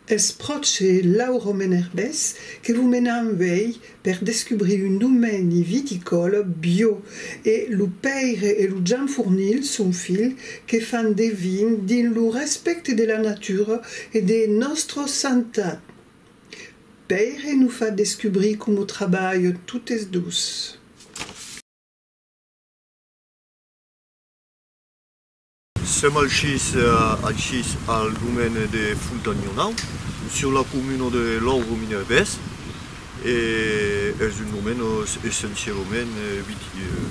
Esproce Lauro Menerbes che vous menam vei per descubrir un domaine viticole bio e lu Peire e lu Gianfournil son fil che fan des vins din lu respecte de la nature e de nostro santat. Peire nous fa descubrir como trabalho toutes dus. Siamo aici al domaine de Fontagnonau, sur la commune de Lauro Menerbes, et c'est un domaine essentiellement viticole.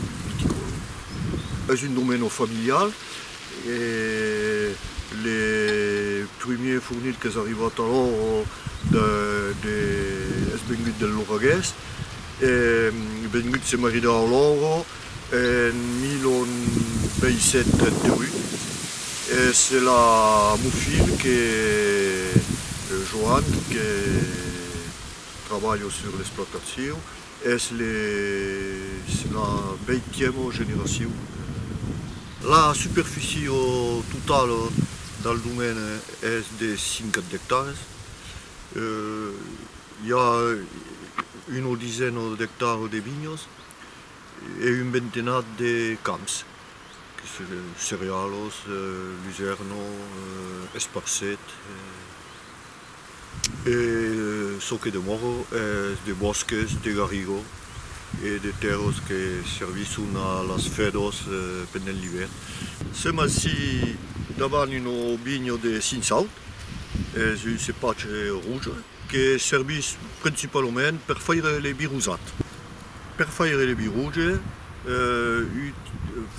C'est un domaine familial et les premiers fournils qui arrivent alors es vengut del Lorraguès, vengut se marida a Lauro en 1938. Et c'est la mon fils Johan qui travaille sur l'exploitation et c'est la 20e génération. La superficie totale dans le domaine est de 50 hectares. Il y a une dizaine d'hectares de vignes et une vingtaine de camps. Céréales, luzerno, esparcet et ce qui est de mort est des bosques, des garrigos et des terres qui servent à las fedos pendant l'hiver. Siamo ici davant une vigne de Sinsal, c'est un cépage rouge qui sert principalement pour faire les vins rouges. Pour faire les vins rouges,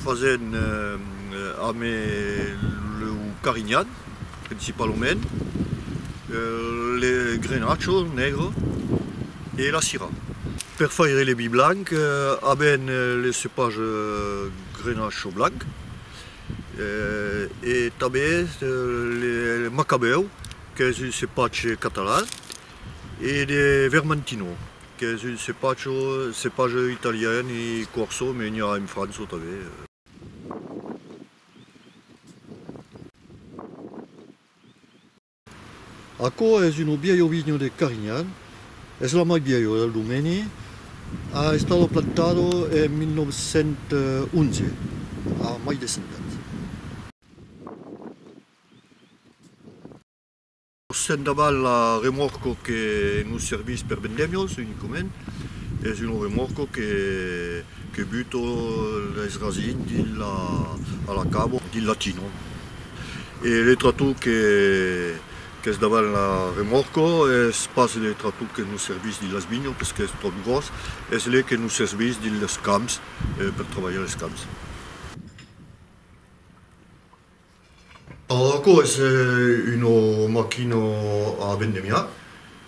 faisant avec le Carignan, principalement, les grenaches nègres et la syrah. Pour faire les vins blancs, avec le cépage grenache blanc et aussi le macabeu, qui est un cépage catalan, et le vermentino, qui est un cépage italien et corso, mais il y a en France aussi. Aqui è un viejo vigno de Carignan, è la más viejo del dominio, è stato plantato nel 1911, a mai di 100 anni. Davant la remorque che nous service per vendemios unicamente, è un remorque che butta le racine alla cavo di latino. E le trattori che è davant la remorque passe les trattori che nous service di las vignes perché è trop grosse, è lì che nous service di les camps per lavorare les camps. Alors, c'est une machine à vendemmia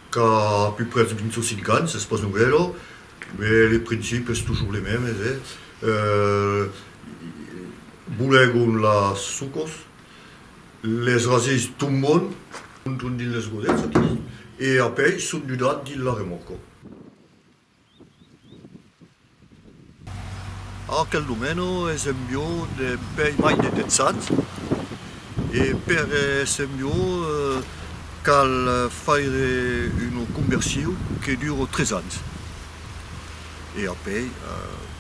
qui a à peu près 25 ans, c'est pas nouvel, mais les principes sont toujours les mêmes. Boulegon la sucos, les racines tombent, on dit les godettes, et après, sont du date de la remorque. A quel domaine est un bio de pays mai de 10 ans. Et per esempio cal faire une conversion qui dure 13 ans. Et après,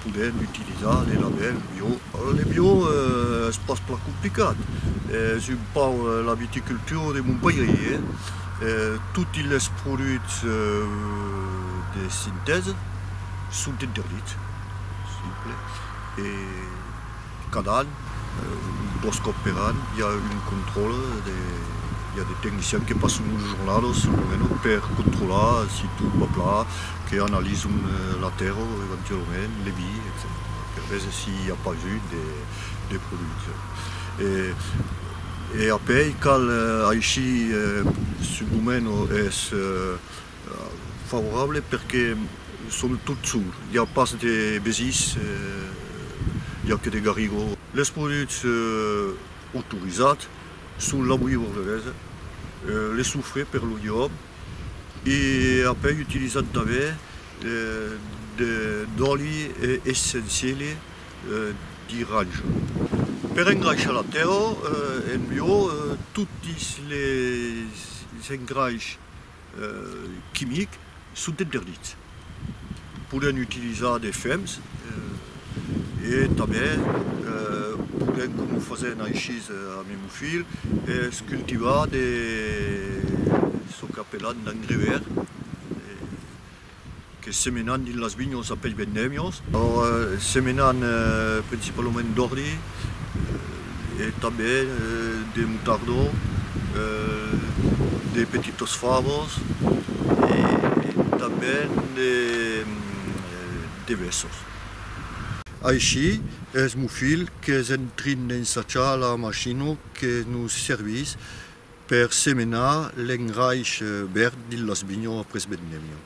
poder utiliser les labels bio. Alors, les bio, c'est pas compliqué. C'est pas la viticulture de Montpellier. Tous les produits de synthèse sont interdits. Simple. Et cada an, dos cops per an, hi ha un control, hi ha des techniciens qui passent uns jornades per controlar si tot va pla, que analysent la terre, eventualment, les vies, etc. Per veure s'il n'y a pas eu des produits. Et après, quand ici, ce domaine est favorable parce que sont tous sûrs, il n'y a pas de bésis, il n'y a que des garrigos. Les produits autorisés sont la bouillie bordelaise, les soufrés per l'odium et après utilisant d'oli essentiels di rancio. Per ingranchare la terra, in bio, tutti engraixes químics sont interdits. Podem utilitzar de fems i també podem, com ho fem així a meu fill, és cultivar el que apel·len d'engrais verd, que semenant dins les vinyes a peix vendèmios. Semenant principalment d'ordi i també de mutardo, de petitos favos i també de besos. Així és meu fill que és entrin d'ensatjar la màquina que ens serveix per semenar l'engraix verd dins les vinyes après vendèmio.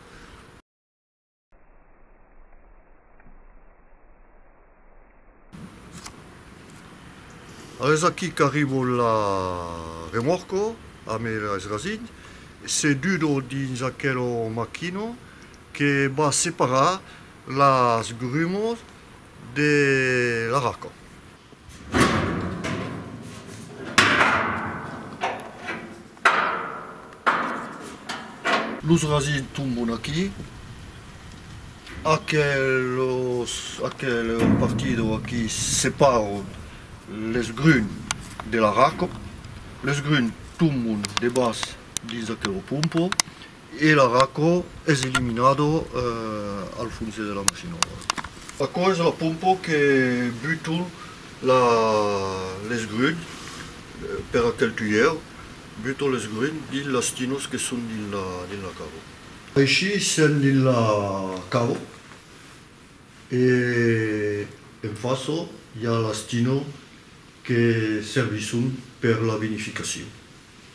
És aquí que arriba la remorca amb els resins. C'est duro dins aquella màquina que va separar les grumes de la raca. Els resins tomben aquí. Aquell partit aquí separa les grunes de la raca. Les grunes tomben de bas dins aquella pompa i la raca és eliminada al fons de la màquina. Aquesta és la pompa que buta les grunes per aquell tuyer, buta les grunes dins les tinos que són dins la cava. Així són dins la cava i en face hi ha les tinos que serveixen per la vinificació.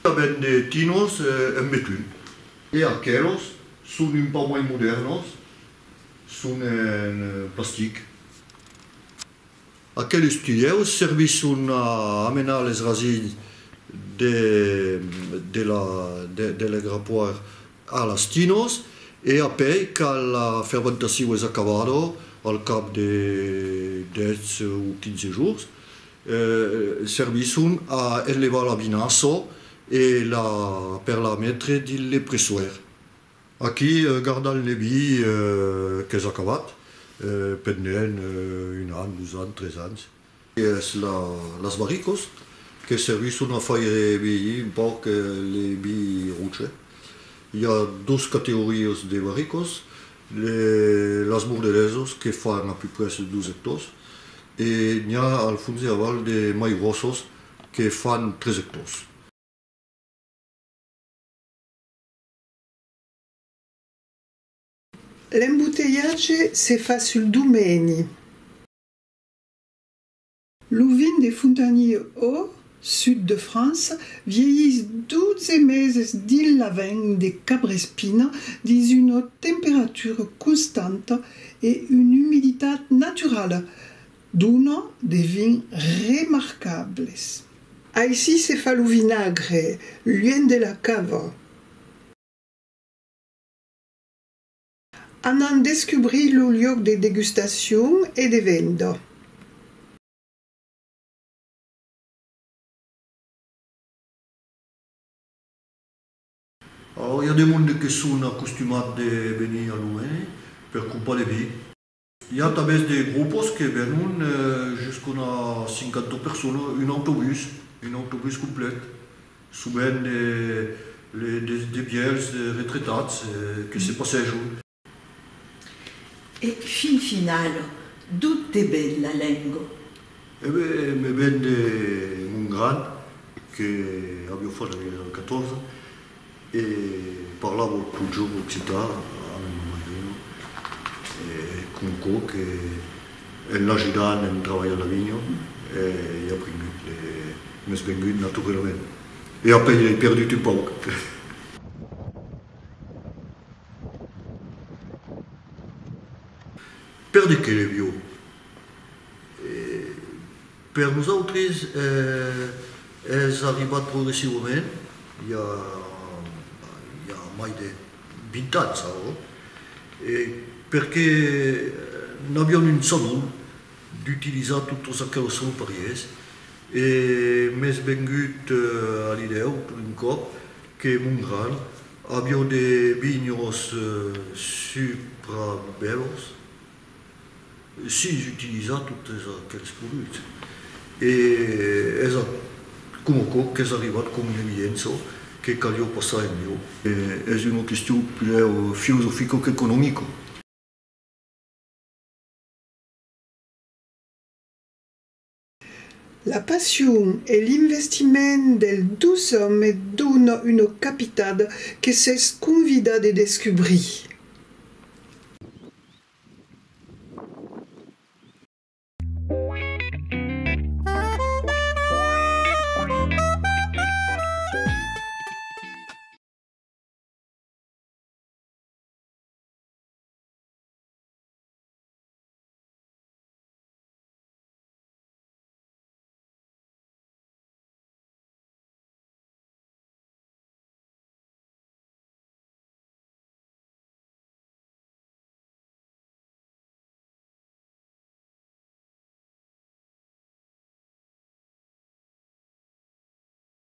També de tinos en betún. I aquells són un poc més moderns, són en plàstic. Aquells tuyers serveixen a amenar les resins de l'engrappoir a les tinos i après, quan la fermentació és acabada, al cap de 10 o 15 jours, serveixen a elevar la vinassa i per la mettre dins el pressuer. Aquí, guardant el vi que és acabat, pendent 1 any, 2 anys, 3 anys. És les barricos que serveixen a fer vi un poc el vi rouge. Hi ha dues categories de barricos, les bordelesses que fan a peu près 2 hectors i n'hi ha al fons de aval de més grossos que fan 3 hectors. L'embouteillage se fa sul domeni. Le vin de Fontagny-Haut, sud de France, vieillit 12 meses dins la vigne de Cabrespina dins une température constante et une humidité naturelle, donnant des vins remarquables. Ici se fa le vinaigre, loin de la cave. On en découvrit le lieu de dégustation et de vente. Alors, il y a des gens qui sont accoutumés à venir à l'Ouménie pour couper les vies. Il y a també des groupes qui viennent jusqu'à 50 personnes, un autobus complet. Souvent des vieilles retraitats qui se passeggiano. E fin finale, d'où te ven la lingua? Mi venne un gran che avevo fatto nel 14 e parlavo tutto il giorno occitan a mio marito e comunque che è l'agitano nel lavoro alla vigna e ho mi è venuto naturalmente e ho perduto un po'. Perché le bio? Per nosaltres és arribat progressivament, hi ha més de 20 anys ara, perquè n'havíem un saló d'utilitzar totes aquelles solpariers i m'és vengut a l'idea un cop che mondiale, abbiamo dei vignos super bellos, si utilizza tutti questi prodotti. E esatto, comunque che è arrivato come un'evidenza che cambia passare in più. È una questione più filosofica che economica. La passion et l'investiment dels deux hommes donnent une capitale que s'est convida de descobrir.